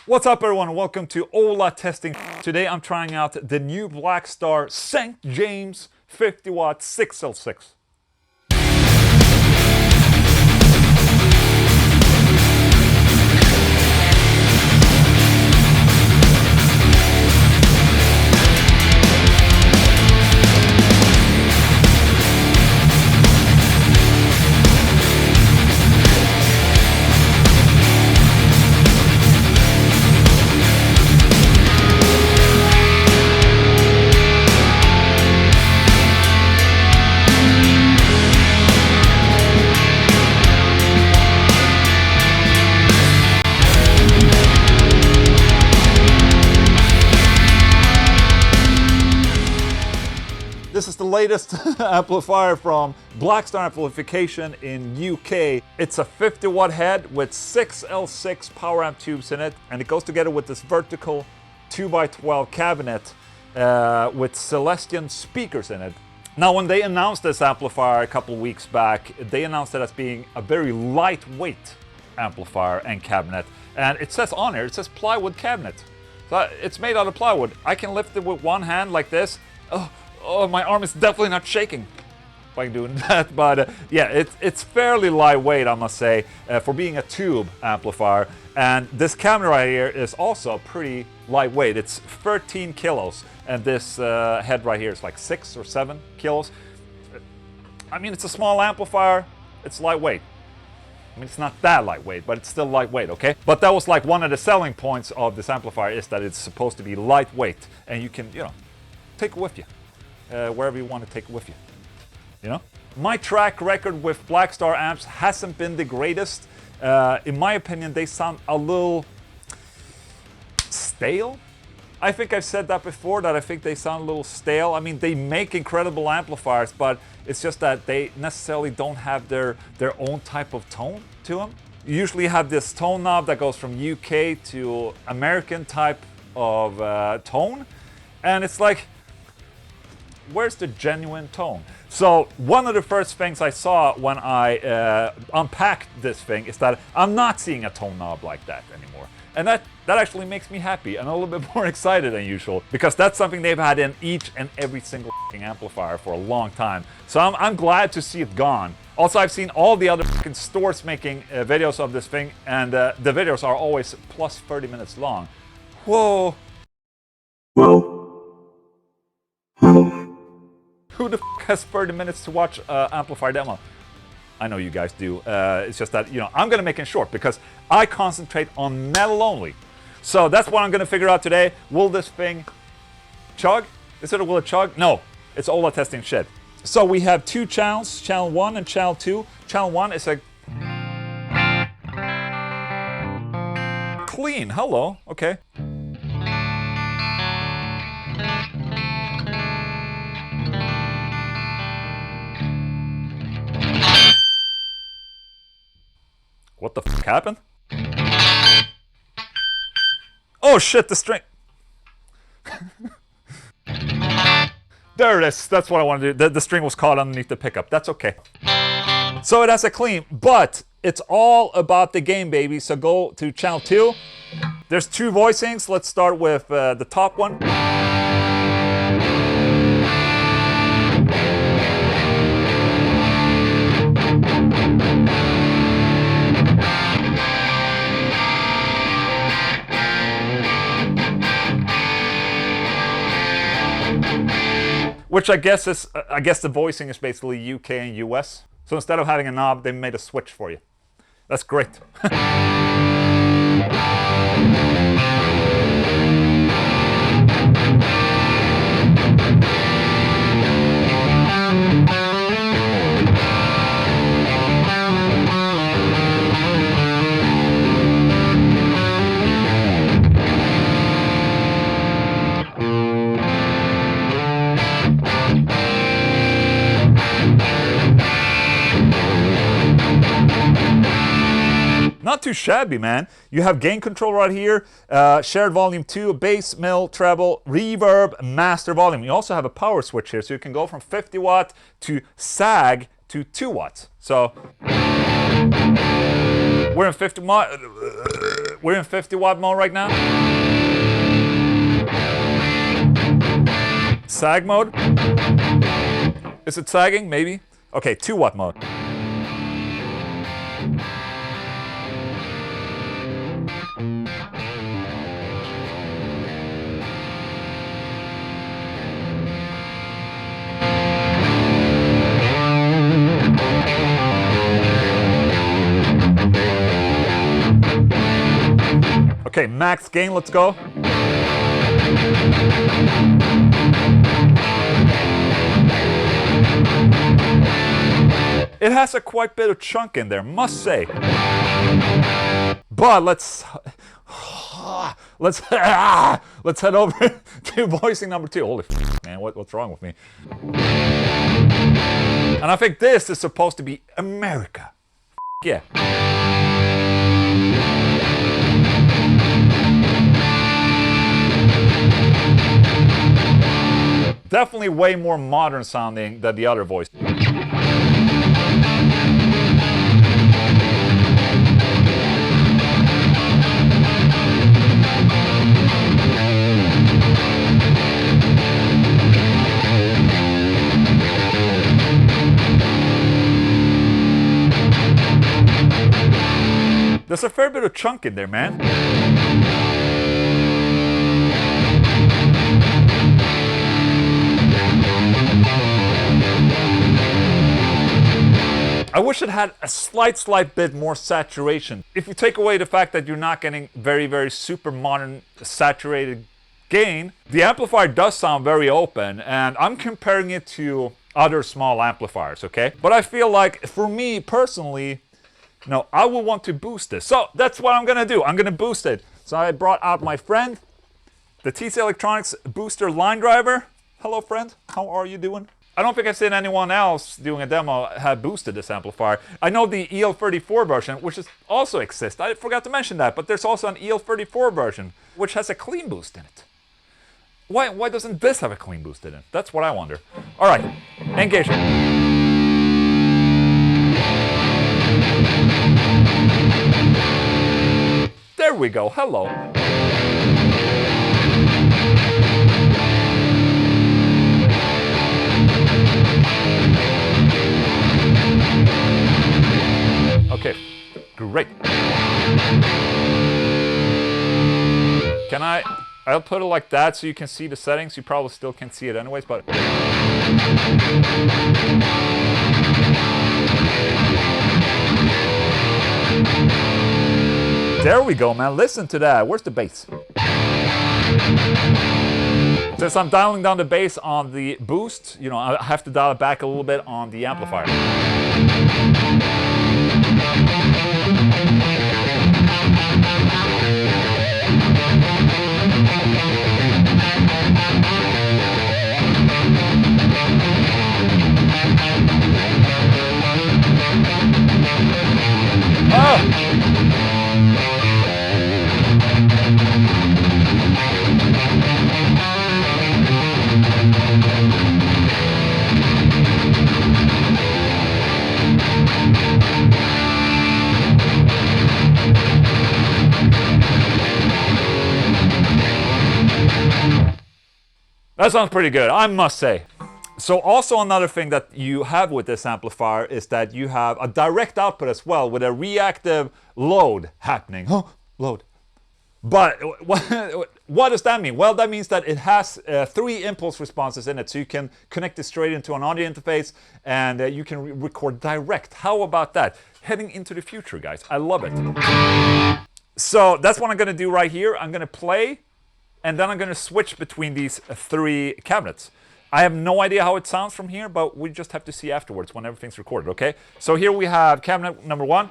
What's up everyone, welcome to Ola Testing. Today I'm trying out the new Blackstar St James 50 watt 6L6. This is the latest amplifier from Blackstar Amplification in UK. It's a 50 watt head with 6 L6 power amp tubes in it, and it goes together with this vertical 2x12 cabinet with Celestian speakers in it. Now when they announced this amplifier a couple weeks back, they announced it as being a very lightweight amplifier and cabinet. And it says on here, it says plywood cabinet. So it's made out of plywood. I can lift it with one hand like this. Oh, my arm is definitely not shaking by doing that, but yeah, it's fairly lightweight, I must say, for being a tube amplifier. And this cabinet right here is also pretty lightweight. It's 13 kilos, and this head right here is like 6 or 7 kilos. I mean, it's a small amplifier, it's lightweight. I mean, it's not that lightweight, but it's still lightweight, okay? But that was like one of the selling points of this amplifier, is that it's supposed to be lightweight, and you can, you know, take it with you. Wherever you want to take it with you, you know? My track record with Blackstar amps hasn't been the greatest. In my opinion, they sound a little stale. I think I've said that before, that I think they sound a little stale. I mean, they make incredible amplifiers, but it's just that they necessarily don't have their own type of tone to them. You usually have this tone knob that goes from UK to American type of tone, and it's like, where's the genuine tone? So one of the first things I saw when I unpacked this thing is that I'm not seeing a tone knob like that anymore. And that actually makes me happy and a little bit more excited than usual, because that's something they've had in each and every single amplifier for a long time. So I'm glad to see it gone. Also, I've seen all the other stores making videos of this thing, and the videos are always plus 30 minutes long. Whoa. Who the f has 30 minutes to watch amplifier demo? I know you guys do. It's just that, you know, I'm gonna make it short because I concentrate on metal only. So that's what I'm gonna figure out today. Will this thing chug? Will it chug? No, it's Ola testing shit. So we have two channels, channel 1 and channel 2. Channel 1 is a clean, hello, okay. What the f happened? Oh shit, the string. There it is, that's what I wanted to do. The string was caught underneath the pickup, that's okay. So it has a clean, but it's all about the game, baby. So go to channel 2. There's 2 voicings. Let's start with the top one. Which I guess the voicing is basically UK and US. So instead of having a knob, they made a switch for you. That's great. Not too shabby, man. You have gain control right here, shared volume 2, bass, middle, treble, reverb, master volume. You also have a power switch here, so you can go from 50 watt to sag to 2 watts. So we're in 50 watt. We're in 50 watt mode right now. Sag mode. Is it sagging? Maybe. Okay, 2 watt mode. Okay, max gain, let's go. It has a quite bit of chunk in there, must say. But let's head over to voicing number 2. Holy man, what's wrong with me? And I think this is supposed to be America. Yeah. Definitely way more modern sounding than the other voice. There's a fair bit of chunk in there, man. I wish it had a slight bit more saturation. If you take away the fact that you're not getting very super modern saturated gain, the amplifier does sound very open, and I'm comparing it to other small amplifiers, okay? But I feel like, for me personally, no, I will want to boost this. So that's what I'm gonna do. I'm gonna boost it. So I brought out my friend, the TC Electronics Booster Line Driver. Hello friend, how are you doing? I don't think I've seen anyone else doing a demo have boosted this amplifier. I know the EL34 version, which also exists. I forgot to mention that, but there's also an EL34 version, which has a clean boost in it. Why doesn't this have a clean boost in it? That's what I wonder. All right, engage. There we go, hello. Okay, great. Can I'll put it like that so you can see the settings. You probably still can't see it anyways, but... There we go, man. Listen to that. Where's the bass? Since I'm dialing down the bass on the boost, you know, I have to dial it back a little bit on the amplifier. Oh! That sounds pretty good, I must say. So also another thing that you have with this amplifier is that you have a direct output as well with a reactive load happening. Load. But what does that mean? Well, that means that it has 3 impulse responses in it, so you can connect it straight into an audio interface and you can record direct. How about that? Heading into the future, guys. I love it. So that's what I'm going to do right here. I'm going to play, and then I'm going to switch between these 3 cabinets. I have no idea how it sounds from here, but we just have to see afterwards when everything's recorded, okay? So here we have cabinet number 1.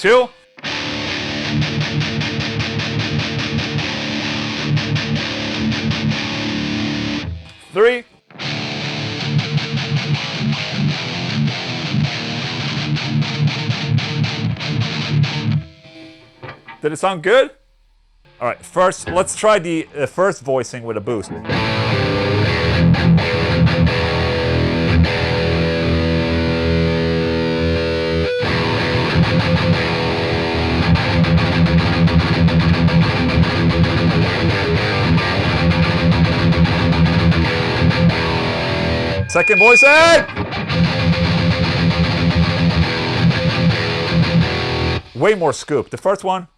Two. Three. Did it sound good? All right, first, let's try the first voicing with a boost. Second voicing! Way more scoop. The first one.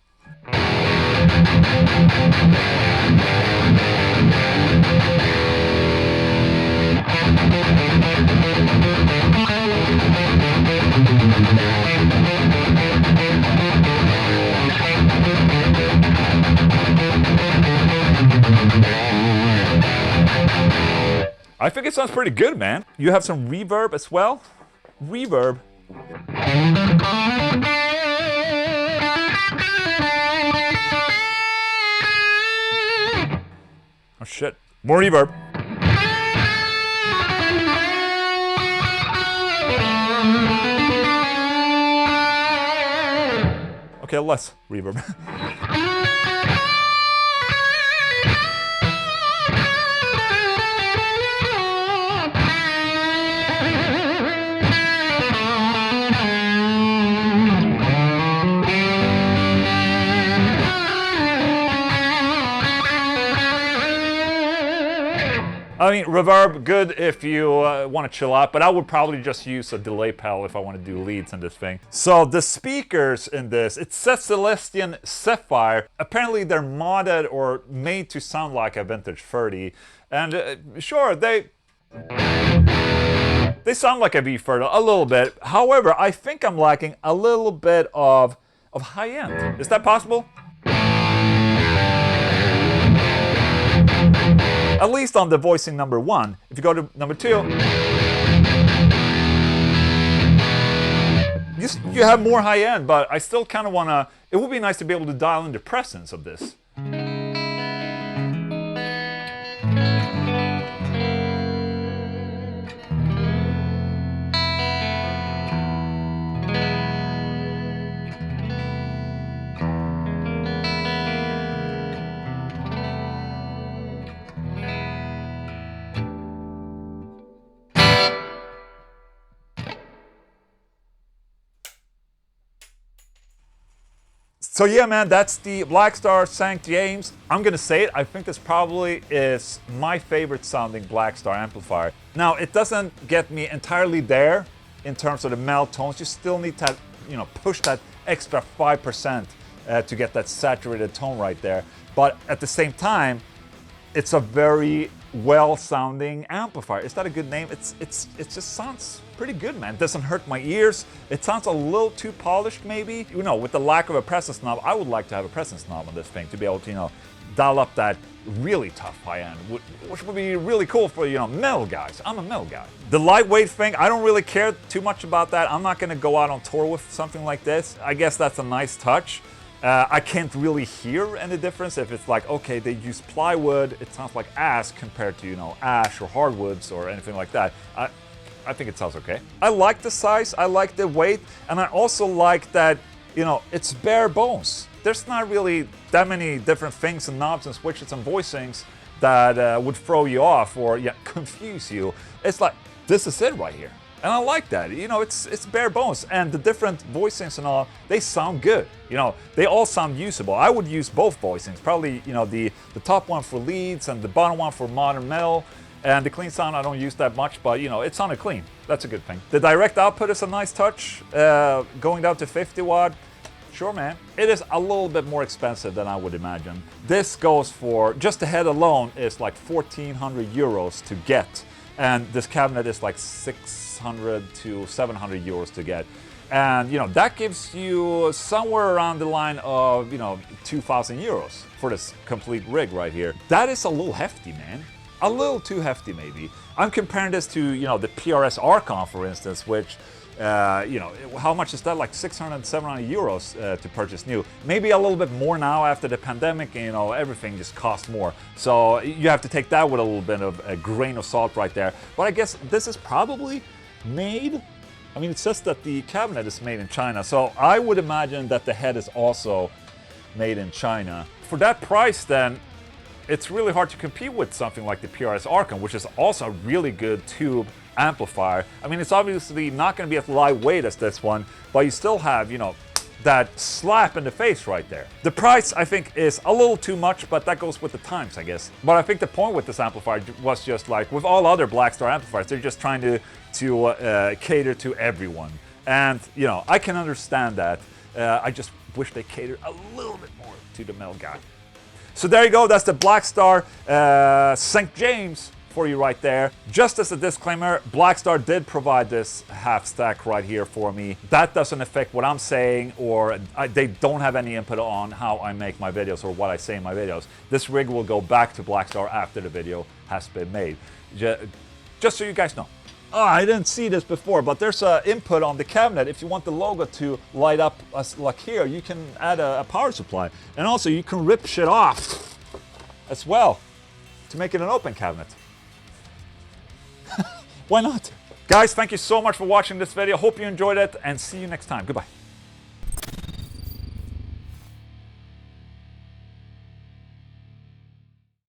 I think it sounds pretty good, man. You have some reverb as well. Reverb. Oh shit. More reverb. Okay, less reverb. I mean, reverb, good if you want to chill out, but I would probably just use a delay pedal if I want to do leads in this thing. So the speakers in this, it says Celestion Sapphire. Apparently they're modded or made to sound like a vintage 30. And sure, they sound like a V30 a little bit. However, I think I'm lacking a little bit of high end. Is that possible? At least on the voicing number 1. If you go to number 2, you have more high end, but I still kind of want to, it would be nice to be able to dial in the presence of this. So yeah, man, that's the Blackstar St James. I'm gonna say it, I think this probably is my favorite sounding Blackstar amplifier. Now, it doesn't get me entirely there in terms of the melt tones. You still need to, you know, push that extra 5% to get that saturated tone right there. But at the same time, it's a very well-sounding amplifier. Is that a good name? It just sounds pretty good, man. It doesn't hurt my ears. It sounds a little too polished, maybe. You know, with the lack of a presence knob, I would like to have a presence knob on this thing to be able to, you know, dial up that really tough high end, which would be really cool for, you know, metal guys. I'm a metal guy. The lightweight thing, I don't really care too much about that. I'm not gonna go out on tour with something like this. I guess that's a nice touch. I can't really hear any difference if it's like, okay, they use plywood, it sounds like ash compared to, you know, ash or hardwoods or anything like that. I think it sounds okay. I like the size, I like the weight, and I also like that, you know, it's bare bones. There's not really that many different things and knobs and switches and voicings that would throw you off or confuse you. It's like, this is it right here. And I like that, you know, it's bare bones, and the different voicings and all, they sound good. You know, they all sound usable. I would use both voicings, probably, you know, the top one for leads and the bottom one for modern metal. And the clean sound I don't use that much, but you know, it sounded clean. That's a good thing. The direct output is a nice touch, going down to 50 watt. Sure, man. It is a little bit more expensive than I would imagine. This goes for, just the head alone is like 1,400 euros to get. And this cabinet is like 600 to 700 euros to get. And you know, that gives you somewhere around the line of, you know, 2,000 euros for this complete rig right here. That is a little hefty, man. A little too hefty, maybe. I'm comparing this to, you know, the PRS Archon, for instance, which, you know, how much is that? Like 600, 700 euros to purchase new. Maybe a little bit more now after the pandemic, and, you know, everything just costs more. So you have to take that with a little bit of a grain of salt right there. But I guess this is probably made, I mean, it says that the cabinet is made in China, so I would imagine that the head is also made in China. For that price, then, it's really hard to compete with something like the PRS Archon, which is also a really good tube amplifier. I mean, it's obviously not going to be as lightweight as this one, but you still have, you know, that slap in the face right there. The price, I think, is a little too much, but that goes with the times, I guess. But I think the point with this amplifier was just like with all other Blackstar amplifiers, they're just trying to cater to everyone. And, you know, I can understand that. I just wish they catered a little bit more to the metal guy. So there you go, that's the Blackstar St James for you right there. Just as a disclaimer, Blackstar did provide this half stack right here for me. That doesn't affect what I'm saying, or they don't have any input on how I make my videos or what I say in my videos. This rig will go back to Blackstar after the video has been made. Just so you guys know. Oh, I didn't see this before, but there's an input on the cabinet. If you want the logo to light up like here, you can add a power supply. And also you can rip shit off as well to make it an open cabinet. Why not? Guys, thank you so much for watching this video. Hope you enjoyed it, and see you next time. Goodbye.